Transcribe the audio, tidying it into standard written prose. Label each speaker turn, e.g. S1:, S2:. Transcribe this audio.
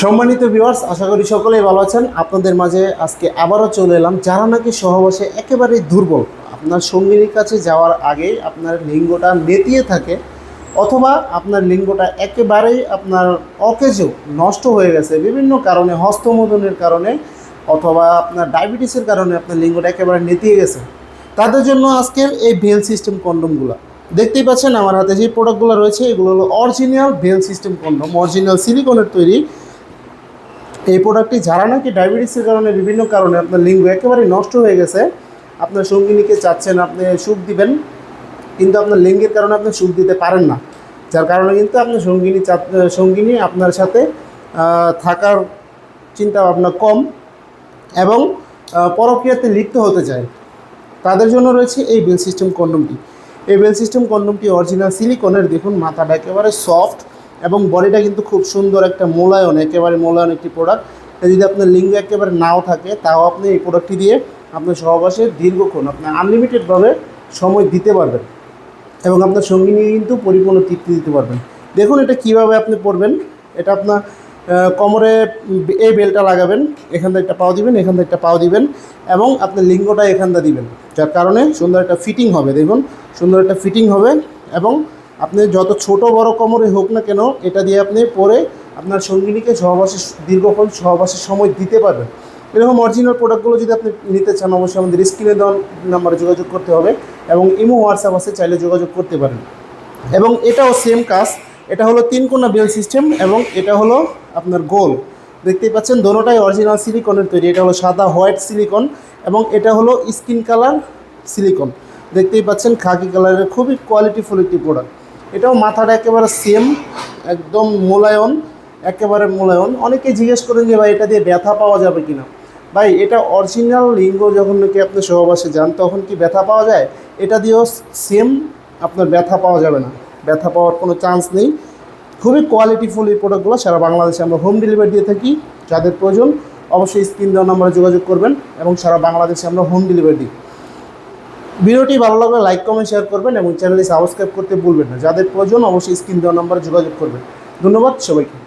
S1: সম্মানিত ভিউয়ার্স, আশা করি সকলেই ভালো আছেন। আপনাদের মাঝে আজকে আবারও চলে এলাম। যারা নাকি সহবাসে একেবারেই দুর্বল, আপনার সঙ্গিনীর কাছে যাওয়ার আগেই আপনার লিঙ্গটা নেতিয়ে থাকে, অথবা আপনার লিঙ্গটা একেবারেই আপনার অকেজো নষ্ট হয়ে গেছে বিভিন্ন কারণে, হস্তমোদনের কারণে অথবা আপনার ডায়াবেটিসের কারণে আপনার লিঙ্গটা একেবারে নেতিয়ে গেছে, তাদের জন্য আজকের এই ভেল সিস্টেম কন্ডোমগুলো দেখতেই পাচ্ছেন। আমার হাতে যে প্রোডাক্টগুলো রয়েছে এগুলো হলো অরিজিনাল ভেল সিস্টেম কন্ডোম, অরিজিনাল সিলিকনের তৈরি। এই প্রোডাক্টটি যারা নাকি ডায়াবেটিসের কারণে বিভিন্ন কারণে আপনার লিঙ্গ একেবারে নষ্ট হয়ে গেছে, আপনার সঙ্গিনীকে চাচ্ছেন আপনি সুখ দিবেন, কিন্তু আপনার লিঙ্গের কারণে আপনি সুখ দিতে পারেন না, যার কারণে কিন্তু আপনার সঙ্গিনী আপনার সাথে থাকার চিন্তা ভাবনা কম এবং পরক্রিয়াতে লিপ্ত হতে চায়, তাদের জন্য রয়েছে এই বেল সিস্টেম কন্ডোমটি। এই বেল সিস্টেম কন্ডোমটি অরিজিনাল সিলিকনের। দেখুন মাথাটা একেবারে সফট এবং বডিটা কিন্তু খুব সুন্দর একটা মোলায়ন, একেবারে মোলায়ন একটি প্রোডাক্ট। যদি আপনার লিঙ্গ একেবারে নাও থাকে তাও আপনি এই প্রোডাক্টটি দিয়ে আপনার সহবাসে দীর্ঘক্ষণ আপনার আনলিমিটেডভাবে সময় দিতে পারবেন এবং আপনার সঙ্গিনী কিন্তু পরিপূর্ণ তৃপ্তি দিতে পারবেন। দেখুন এটা কিভাবে আপনি পরবেন। এটা আপনার কোমরে এই বেলটা লাগাবেন, এখান থেকে একটা পাও দিবেন, এখান থেকে একটা পাও দিবেন এবং আপনার লিঙ্গটা এখানটা দিবেন, যার কারণে সুন্দর একটা ফিটিং হবে। দেখুন সুন্দর একটা ফিটিং হবে এবং আপনি যত ছোট বড় কোমরে হোক না কেন এটা দিয়ে আপনি পরে আপনার সঙ্গিনীকে দীর্ঘক্ষণ সহবাসের সময় দিতে পারবেন। এরকম অরিজিনাল প্রোডাক্টগুলো যদি আপনি নিতে চান অবশ্যই আমাদের স্ক্রিনে দেওয়া নাম্বারে যোগাযোগ করতে হবে এবং ইমো হোয়াটসঅ্যাপ আছে, চাইলে যোগাযোগ করতে পারেন। এবং এটাও সেম কাজ, এটা হলো 3 কোণা বেল সিস্টেম এবং এটা হলো আপনার গোল। দেখতেই পাচ্ছেন দোনোটাই অরিজিনাল সিলিকনের তৈরি। এটা হলো সাদা হোয়াইট সিলিকন এবং এটা হলো স্কিন কালার সিলিকন। দেখতেই পাচ্ছেন খাকি কালারের খুবই কোয়ালিটিফুল একটি প্রোডাক্ট। এটাও মাথাটা একেবারে সেম, একদম মোলায়ন, একেবারে মোলায়ন। অনেকে জিজ্ঞেস করেন যে ভাই এটা দিয়ে ব্যথা পাওয়া যাবে কিনা। ভাই এটা অরিজিনাল লিঙ্গ যখন নাকি আপনি সহবাসে যান তখন কি ব্যথা পাওয়া যায়? এটা দিয়েও সেম আপনার ব্যথা পাওয়া যাবে না, ব্যথা পাওয়ার কোনো চান্স নেই। খুবই কোয়ালিটিফুল এই প্রোডাক্টগুলো সারা বাংলাদেশে আমরা হোম ডেলিভারি দিয়ে থাকি। যাদের প্রয়োজন অবশ্যই স্ক্রিন দেওয়া নাম্বারে যোগাযোগ করবেন এবং সারা বাংলাদেশে আমরা হোম ডেলিভারি দিই। ভিডিওটি ভালো লাগলে লাইক কমেন্ট শেয়ার করবেন এবং চ্যানেলটি সাবস্ক্রাইব করতে ভুলবেন না। যাদের প্রয়োজন অবশ্যই স্ক্রিন দেওয়া নাম্বারে যোগাযোগ করবেন। ধন্যবাদ সবাইকে।